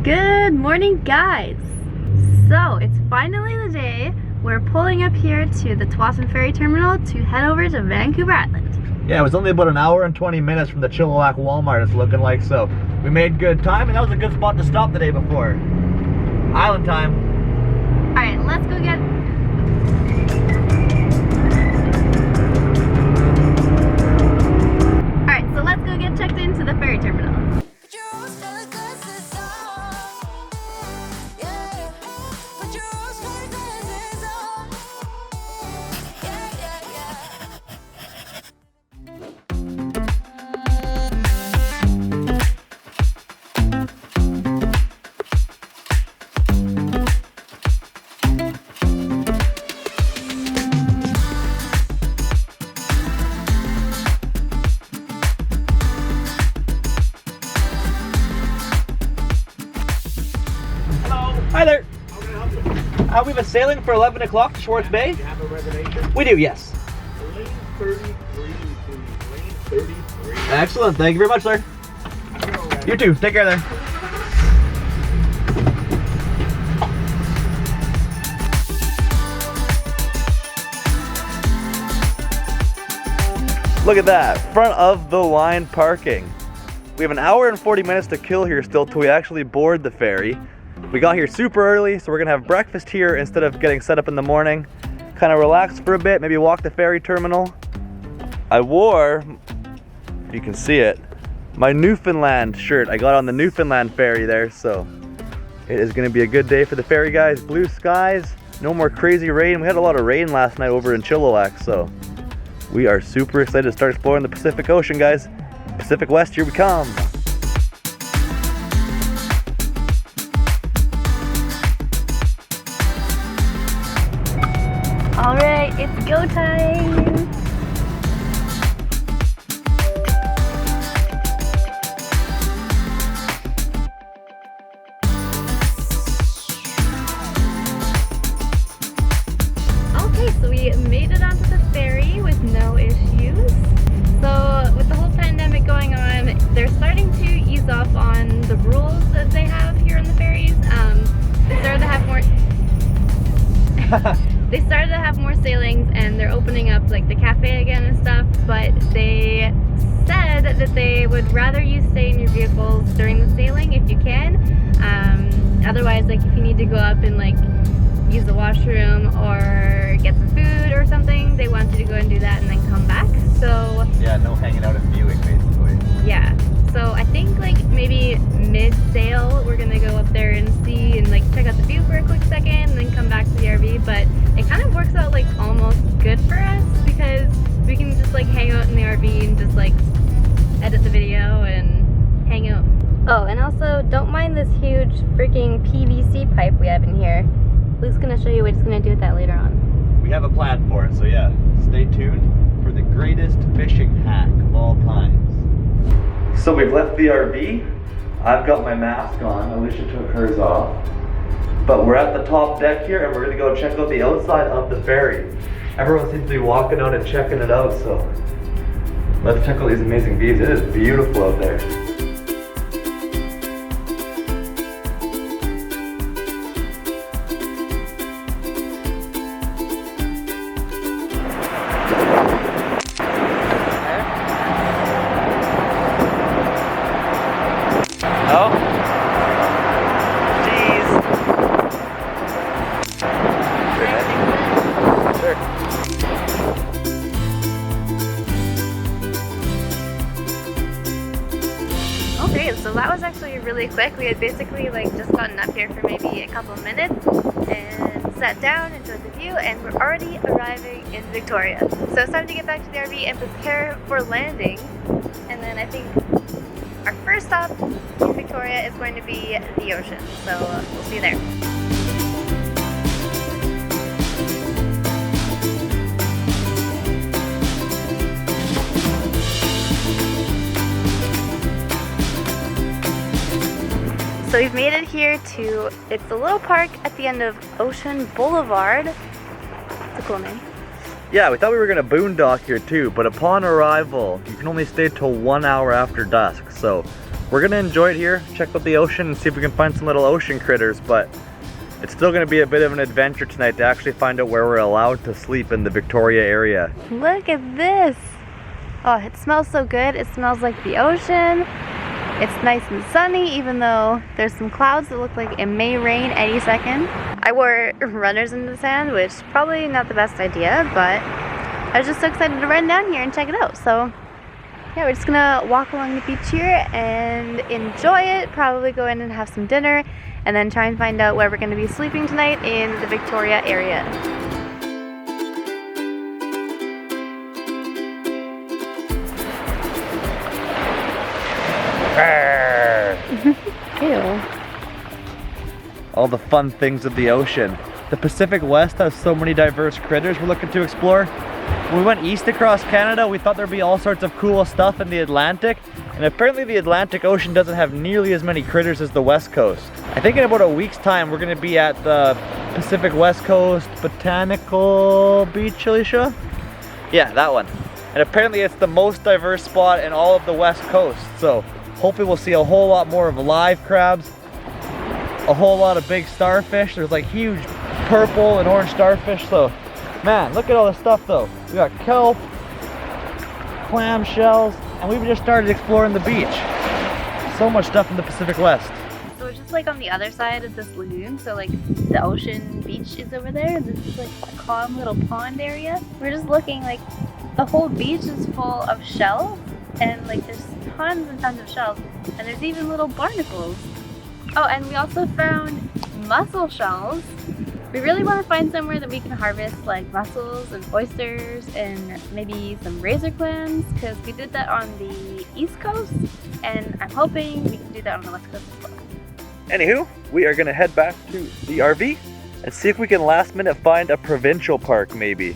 Good morning, guys. So it's finally the day. We're pulling up here to the TSAWWASSEN ferry terminal to head over to Vancouver Island. Yeah, it was only about an hour and 20 minutes from the Chilliwack Walmart, it's looking like, so we made good time, and that was a good spot to stop the day before. Island time. Alright, let's go get... Alright, so let's go get checked into the ferry terminal. Hi there. How can I help you? We have a sailing for 11 o'clock to Schwartz Bay. Do you have a reservation? We do, yes. Lane 33, please. Lane 33. Excellent. Thank you very much, sir. You too. Take care there. Look at that. Front of the line parking. We have an hour and 40 minutes to kill here still till we actually board the ferry. We got here super early, so we're gonna have breakfast here instead of getting set up in the morning. Kind of relax for a bit, maybe walk the ferry terminal. I wore, if you can see it, my Newfoundland shirt. I got on the Newfoundland ferry there, so it is gonna be a good day for the ferry, guys. Blue skies, no more crazy rain. We had a lot of rain last night over in Chilliwack, so we are super excited to start exploring the Pacific Ocean, guys. Pacific West, here we come. Alright, it's go time! Okay, so we made it onto the ferry with no issues. So with the whole pandemic going on, they're starting to ease off on the rules that they have here on the ferries. They started to have more They started to have more sailings, and they're opening up like the cafe again and stuff, but they said that they would rather you stay in your vehicles during the sailing if you can. Otherwise, like if you need to go up and like use the washroom or get some food or something, they want you to go and do that and then come back. So yeah, no hanging out and viewing basically. yeah, so I think like maybe mid-sail we're gonna go up there and see and like check out the view for a quick second and then come back to the RV, but it kind of works out like almost good for us because we can just like hang out in the RV and just like edit the video and hang out. Oh, and also don't mind this huge freaking PVC pipe we have in here. Luke's gonna show you what he's gonna do with that later on. We have a plan for it, so yeah, stay tuned for the greatest fishing hack of all times. So we've left the RV. I've got my mask on. Alysha took hers off. But we're at the top deck here, and we're gonna go check out the outside of the ferry. Everyone seems to be walking out and checking it out, so let's check out these amazing views. It is beautiful out there. Oh, jeez. Sure. Okay, so that was actually really quick. We had basically like just gotten up here for maybe a couple of minutes and sat down, enjoyed the view, and we're already arriving in Victoria. So it's time to get back to the RV and prepare for landing. And then I think our first stop in Victoria is going to be the ocean. So we'll see you there. So we've made it here to, it's a little park at the end of Ocean Boulevard. It's a cool name. Yeah, we thought we were gonna boondock here too, but upon arrival, you can only stay till 1 hour after dusk. So we're gonna enjoy it here, check out the ocean and see if we can find some little ocean critters, but it's still gonna be a bit of an adventure tonight to actually find out where we're allowed to sleep in the Victoria area. Look at this. Oh, it smells so good. It smells like the ocean. It's nice and sunny, even though there's some clouds that look like it may rain any second. I wore runners in the sand, which probably not the best idea, but I was just so excited to run down here and check it out. So yeah, we're just gonna walk along the beach here and enjoy it, probably go in and have some dinner, and then try and find out where we're gonna be sleeping tonight in the Victoria area. Ew. All the fun things of the ocean. The Pacific West has so many diverse critters we're looking to explore. When we went east across Canada, we thought there'd be all sorts of cool stuff in the Atlantic, and apparently the Atlantic Ocean doesn't have nearly as many critters as the West Coast. I think in about a week's time, we're gonna be at the Pacific West Coast Botanical Beach, Alysha? Yeah, that one. And apparently it's the most diverse spot in all of the West Coast, so hopefully we'll see a whole lot more of live crabs, a whole lot of big starfish. There's like huge purple and orange starfish, so man, look at all this stuff though. We got kelp, clam shells, and we've just started exploring the beach. So much stuff in the Pacific West. So we're just like on the other side of this lagoon, so like the ocean beach is over there, and this is like a calm little pond area. We're just looking, like the whole beach is full of shells, and like there's tons and tons of shells, and there's even little barnacles. Oh, and we also found mussel shells. We really want to find somewhere that we can harvest like mussels and oysters and maybe some razor clams, because we did that on the East Coast, and I'm hoping we can do that on the West Coast as well. Anywho, we are gonna head back to the RV and see if we can last minute find a provincial park maybe.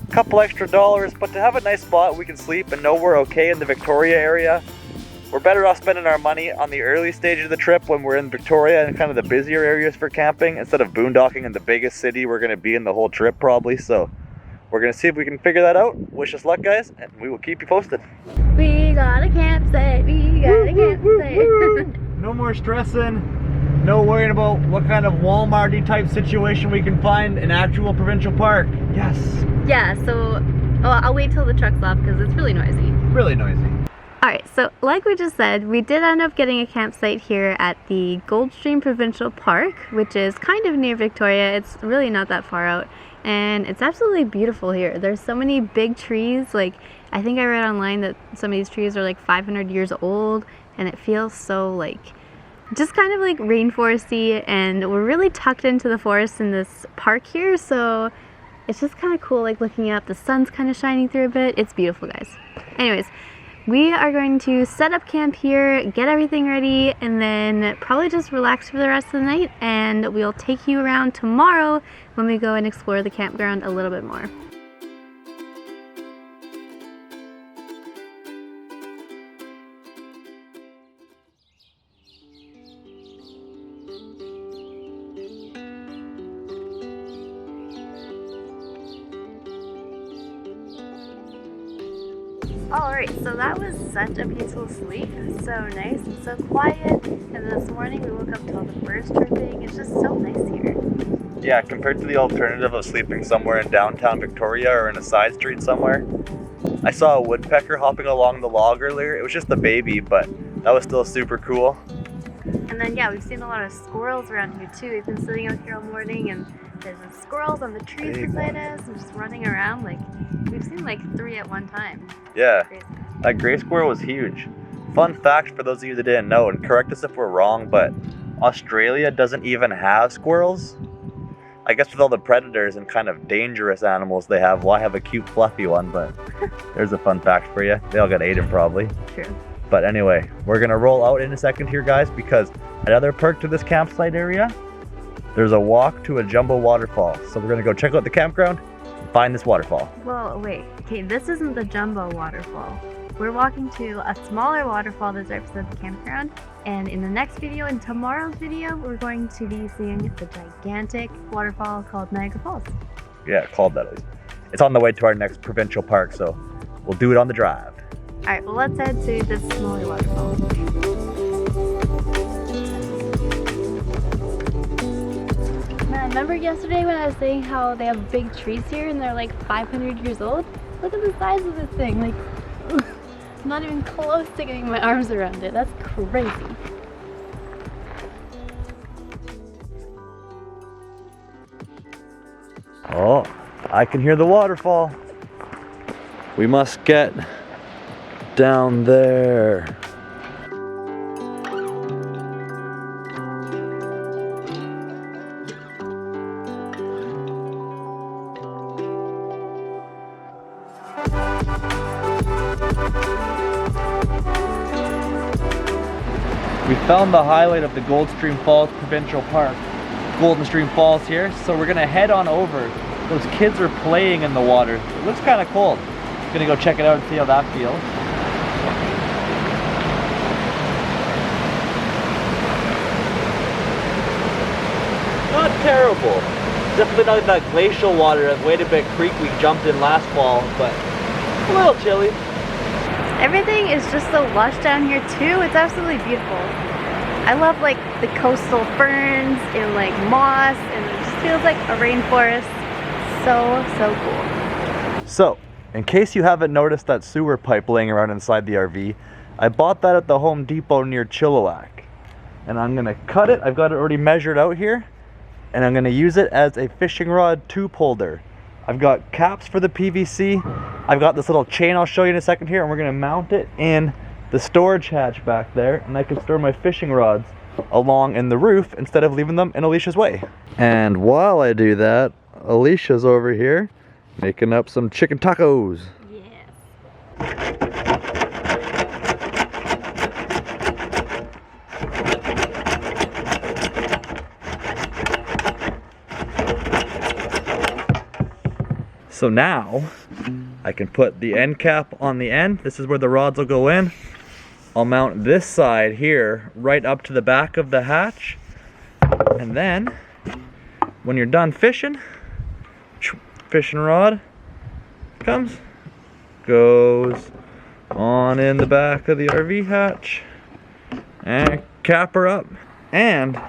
A couple extra dollars, but to have a nice spot we can sleep and know we're okay in the Victoria area. We're better off spending our money on the early stage of the trip when we're in Victoria and kind of the busier areas for camping, instead of boondocking in the biggest city we're gonna be in the whole trip probably. So we're gonna see if we can figure that out. Wish us luck, guys, and we will keep you posted. We got a campsite, we got a campsite. No more stressing, no worrying about what kind of Walmart-y type situation we can find in actual provincial park. Yes. Yeah, so I'll wait till the truck's off because it's really noisy. Really noisy. Alright, so like we just said, we did end up getting a campsite here at the GOLDSTREAM Provincial Park, which is kind of near Victoria. It's really not that far out, and it's absolutely beautiful here. There's so many big trees. Like, I think I read online that some of these trees are like 500 years old, and it feels so like just kind of like rainforesty, and we're really tucked into the forest in this park here, so it's just kind of cool, like looking up. The sun's kind of shining through a bit. It's beautiful, guys. Anyways, we are going to set up camp here, get everything ready, and then probably just relax for the rest of the night, and we'll take you around tomorrow when we go and explore the campground a little bit more. Alright, so that was such a peaceful sleep, so nice and so quiet, and this morning we woke up to all the birds chirping. It's just so nice here. Yeah, compared to the alternative of sleeping somewhere in downtown Victoria or in a side street somewhere. I saw a woodpecker hopping along the log earlier. It was just a baby, but that was still super cool. And then yeah, we've seen a lot of squirrels around here too. We've been sitting out here all morning, and there's squirrels on the trees beside us and just running around. Like, we've seen like 3 at one time. Yeah, Crazy. that gray squirrel was huge. Fun fact for those of you that didn't know, and correct us if we're wrong, but Australia doesn't even have squirrels. I guess with all the predators and kind of dangerous animals they have, well, I have a cute fluffy one, but there's a fun fact for you. They all got eaten probably. True. But anyway, we're gonna roll out in a second here, guys, because another perk to this campsite area, there's a walk to a jumbo waterfall. So we're gonna go check out the campground and find this waterfall. Whoa, wait. Okay, this isn't the jumbo waterfall. We're walking to a smaller waterfall that's right beside the campground. And in the next video, in tomorrow's video, we're going to be seeing the gigantic waterfall called Niagara Falls. Yeah, called that. It's on the way to our next provincial park, so we'll do it on the drive. All right, well, let's head to this smaller waterfall. remember yesterday when I was saying how they have big trees here and they're like 500 years old? Look at the size of this thing. Like, I'm not even close to getting my arms around it. That's crazy. Oh, I can hear the waterfall. We must get down there. We found the highlight of the GOLDSTREAM Falls Provincial Park, Golden Stream Falls here, so we're gonna head on over. Those kids are playing in the water. It looks kind of cold. Gonna go check it out and see how that feels. Not terrible. Definitely not like that glacial water at Wadebit Creek we jumped in last fall, but a little chilly. Everything is just so lush down here too. It's absolutely beautiful. I love like the coastal ferns and like moss, and it just feels like a rainforest. So cool. So, in case you haven't noticed that sewer pipe laying around inside the RV, I bought that at the Home Depot near Chilliwack. And I'm gonna cut it. I've got it already measured out here. And I'm gonna use it as a fishing rod tube holder. I've got caps for the PVC. I've got this little chain I'll show you in a second here, and we're gonna mount it in the storage hatch back there, and I can store my fishing rods along in the roof instead of leaving them in Alysha's way. And while I do that, Alysha's over here making up some chicken tacos. Yes. So now I can put the end cap on the end. This is where the rods will go in. I'll mount this side here right up to the back of the hatch. And then when you're done fishing, fishing rod goes on in the back of the RV hatch and cap her up. And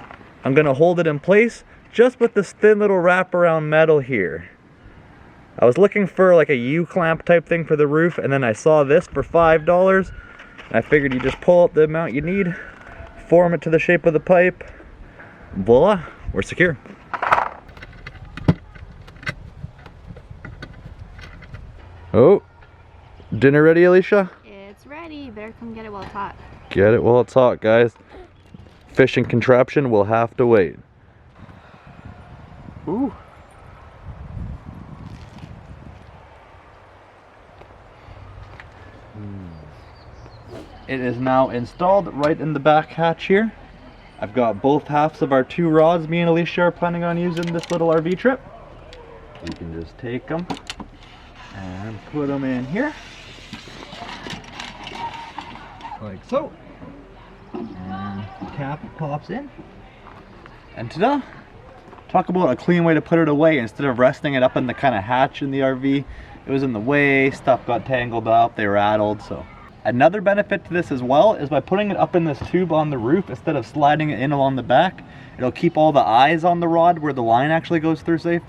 I'm gonna hold it in place just with this thin little wraparound metal here. I was looking for like a U-clamp type thing for the roof, and then I saw this for $5. And I figured you just pull out the amount you need, form it to the shape of the pipe, voila, we're secure. Oh, dinner ready, Alysha? It's ready. You better come get it while it's hot. Get it while it's hot, guys. Fishing contraption will have to wait. Ooh. It is now installed right in the back hatch here. I've got both halves of our two rods me and Alysha are planning on using this little RV trip. You can just take them and put them in here. Like so. And cap pops in. And ta-da! Talk about a clean way to put it away instead of resting it up in the kind of hatch in the RV. It was in the way, stuff got tangled up, they rattled, so. Another benefit to this as well is by putting it up in this tube on the roof instead of sliding it in along the back, it'll keep all the eyes on the rod where the line actually goes through safe.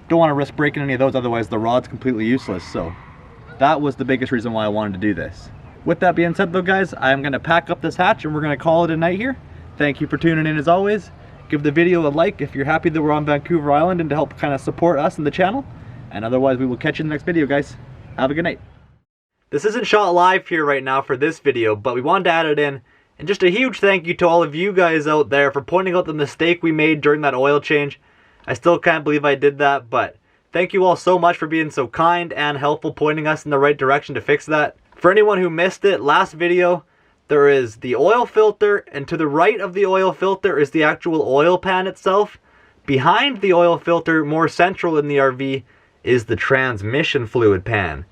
Don't want to risk breaking any of those, otherwise the rod's completely useless. So that was the biggest reason why I wanted to do this. With that being said though, guys, I'm going to pack up this hatch and we're going to call it a night here. Thank you for tuning in as always. Give the video a like if you're happy that we're on Vancouver Island and to help kind of support us and the channel. And otherwise we will catch you in the next video, guys. Have a good night. This isn't shot live here right now for this video, but we wanted to add it in. And just a huge thank you to all of you guys out there for pointing out the mistake we made during that oil change. I still can't believe I did that, but thank you all so much for being so kind and helpful, pointing us in the right direction to fix that. For anyone who missed it, last video, there is the oil filter, and to the right of the oil filter is the actual oil pan itself. Behind the oil filter, more central in the RV, is the transmission fluid pan.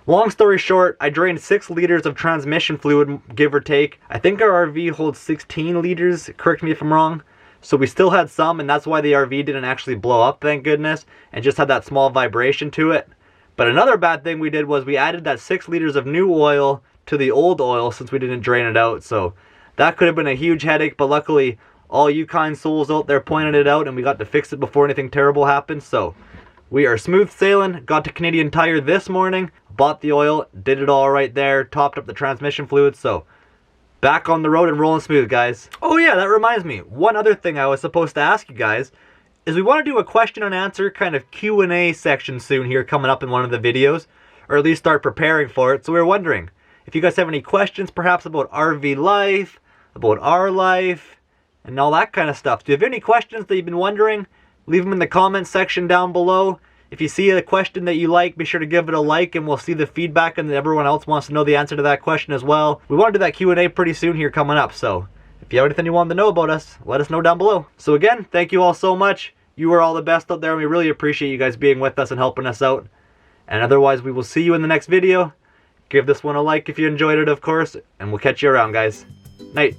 Long story short, I drained 6 liters of transmission fluid, give or take. I think our RV holds 16 liters, correct me if I'm wrong. So we still had some, and that's why the RV didn't actually blow up, thank goodness, and just had that small vibration to it. But another bad thing we did was we added that 6 liters of new oil to the old oil since we didn't drain it out. So that could have been a huge headache, but luckily All you kind souls out there pointed it out, and we got to fix it before anything terrible happened. So we are smooth sailing. Got to Canadian Tire this morning, bought the oil, did it all right there, topped up the transmission fluid. So back on the road and rolling smooth, guys. Oh yeah, that reminds me. One other thing I was supposed to ask you guys is we want to do a question and answer kind of Q&A section soon here coming up in one of the videos, or at least start preparing for it. So we were wondering if you guys have any questions perhaps about RV life, about our life, and all that kind of stuff. Do you have any questions that you've been wondering? Leave them in the comments section down below. If you see a question that you like, be sure to give it a like, and we'll see the feedback, and everyone else wants to know the answer to that question as well. We want to do that Q&A pretty soon here coming up, so if you have anything you want to know about us, let us know down below. So again, thank you all so much. You are all the best out there, and we really appreciate you guys being with us and helping us out. And otherwise, we will see you in the next video. Give this one a like if you enjoyed it, of course, and we'll catch you around, guys. Night.